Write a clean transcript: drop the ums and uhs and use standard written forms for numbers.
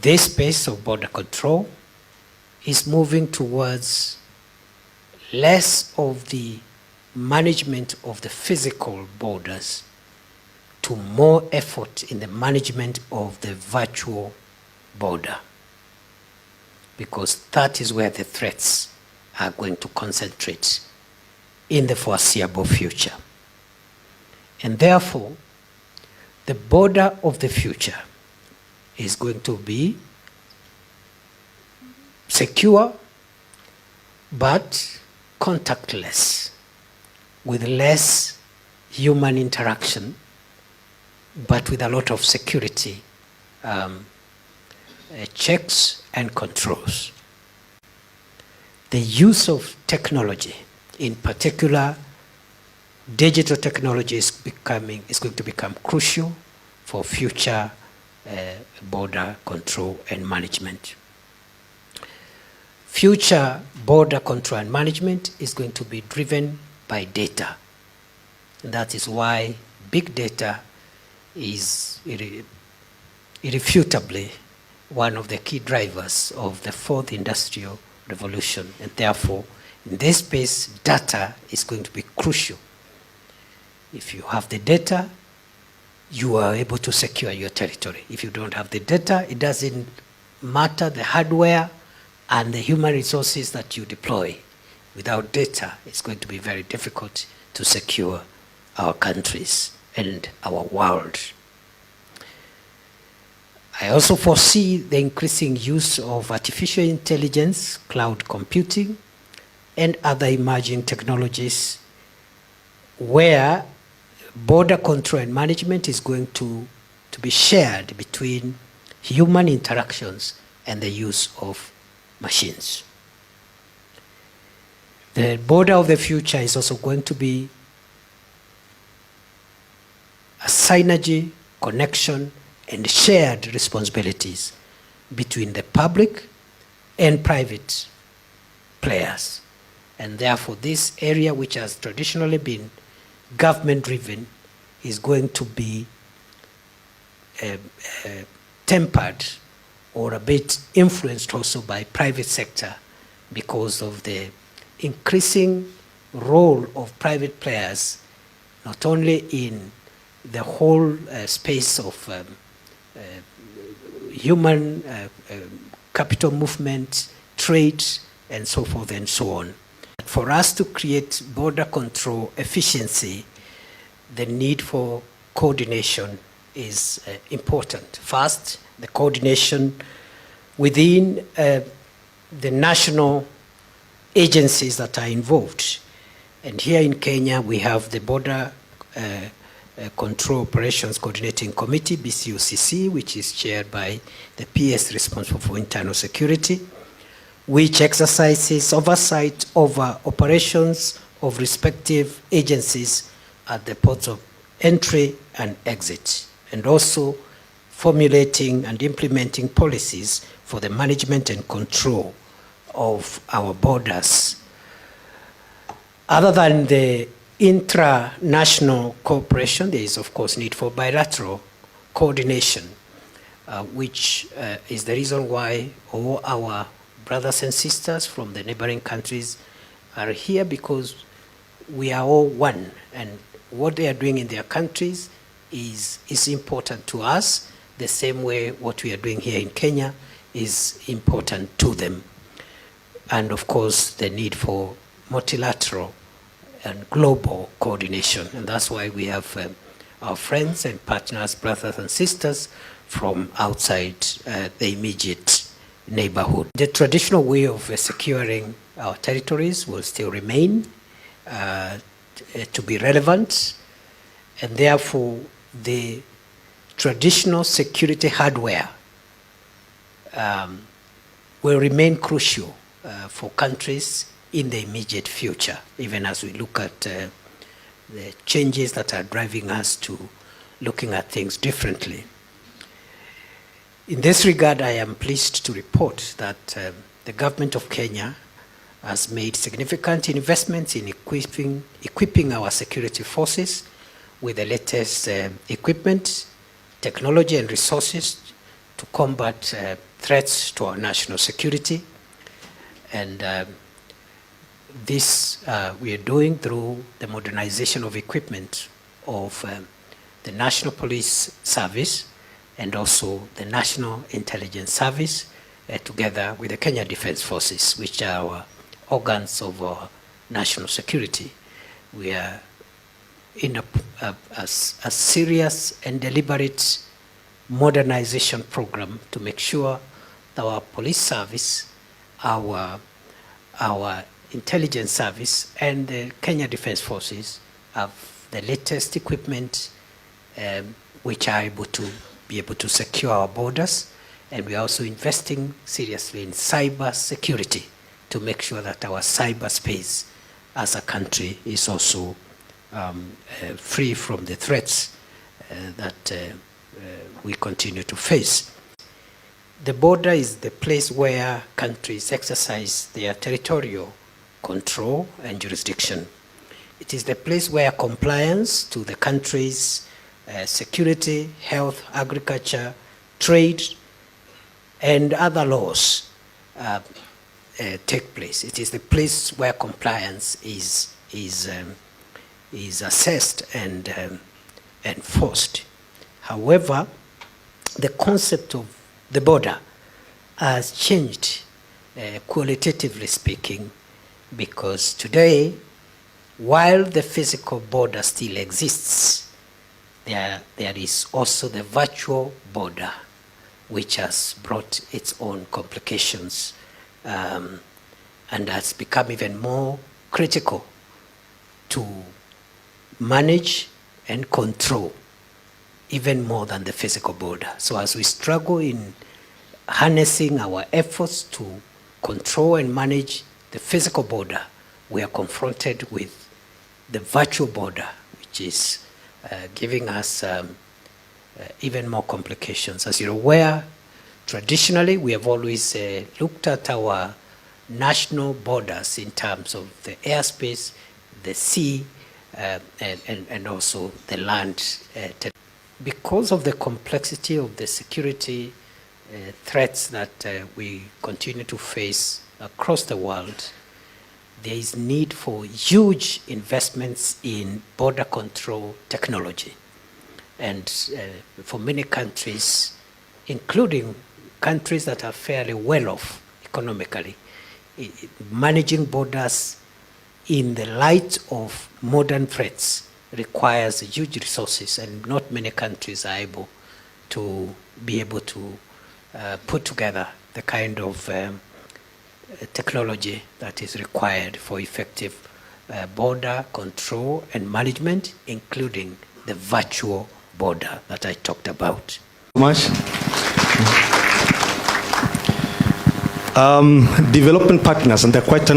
this space of border control is moving towards less of the management of the physical borders to more effort in the management of the virtual border, because that is where the threats are going to concentrate in the foreseeable future. And therefore, the border of the future is going to be secure but contactless, with less human interaction, but with a lot of security checks and controls. The use of technology, in particular digital technology, is going to become crucial for future border control and management. Future border control and management is going to be driven by data. And that is why big data is irrefutably one of the key drivers of the fourth industrial revolution. And therefore, in this space, data is going to be crucial. If you have the data, you are able to secure your territory. If you don't have the data, it doesn't matter the hardware and the human resources that you deploy. Without data, it's going to be very difficult to secure our countries and our world. I also foresee the increasing use of artificial intelligence, cloud computing, and other emerging technologies where border control and management is going to be shared between human interactions and the use of machines. The border of the future is also going to be a synergy, connection, and shared responsibilities between the public and private players. And therefore, this area, which has traditionally been government-driven, is going to be tempered or a bit influenced also by private sector, because of the increasing role of private players, not only in the whole space of human capital movement, trade, and so forth and so on. For us to create border control efficiency, the need for coordination is important. First, the coordination within the national agencies that are involved. And here in Kenya, we have the Border Control Operations Coordinating Committee, BCOCC, which is chaired by the PS responsible for internal security, which exercises oversight over operations of respective agencies at the ports of entry and exit, and also formulating and implementing policies for the management and control of our borders. Other than the intra-national cooperation, there is of course need for bilateral coordination, which is the reason why all our brothers and sisters from the neighboring countries are here, because we are all one, and what they are doing in their countries is important to us, the same way what we are doing here in Kenya is important to them. And of course, the need for multilateral and global coordination. And that's why we have our friends and partners, brothers and sisters from outside the immediate neighborhood. The traditional way of securing our territories will still remain to be relevant, and therefore the traditional security hardware will remain crucial for countries in the immediate future, even as we look at the changes that are driving us to looking at things differently. In this regard, I am pleased to report that the government of Kenya has made significant investments in equipping our security forces with the latest equipment, technology, and resources to combat threats to our national security. And this we are doing through the modernization of equipment of the National Police Service and also the National Intelligence Service, together with the Kenya Defence Forces, which are our organs of our national security. We are in a serious and deliberate modernization program to make sure that our police service, our intelligence service, and the Kenya Defence Forces have the latest equipment which are able to secure our borders. And we are also investing seriously in cyber security to make sure that our cyberspace as a country is also free from the threats that we continue to face. The border is the place where countries exercise their territorial control and jurisdiction. It is the place where compliance to the country's security, health, agriculture, trade, and other laws take place. It is the place where compliance is assessed and enforced. However, the concept of the border has changed, qualitatively speaking, because today, while the physical border still exists, there is also the virtual border, which has brought its own complications and has become even more critical to manage and control, even more than the physical border. So as we struggle in harnessing our efforts to control and manage the physical border, we are confronted with the virtual border, which is giving us even more complications. As you're aware, traditionally we have always looked at our national borders in terms of the airspace, the sea, and also the land. Because of the complexity of the security threats that we continue to face across the world, there is need for huge investments in border control technology. And for many countries, including countries that are fairly well off economically, managing borders in the light of modern threats requires huge resources, and not many countries are able to put together the kind of technology that is required for effective border control and management, including the virtual border that I talked about. Much. Development partners, and they're quite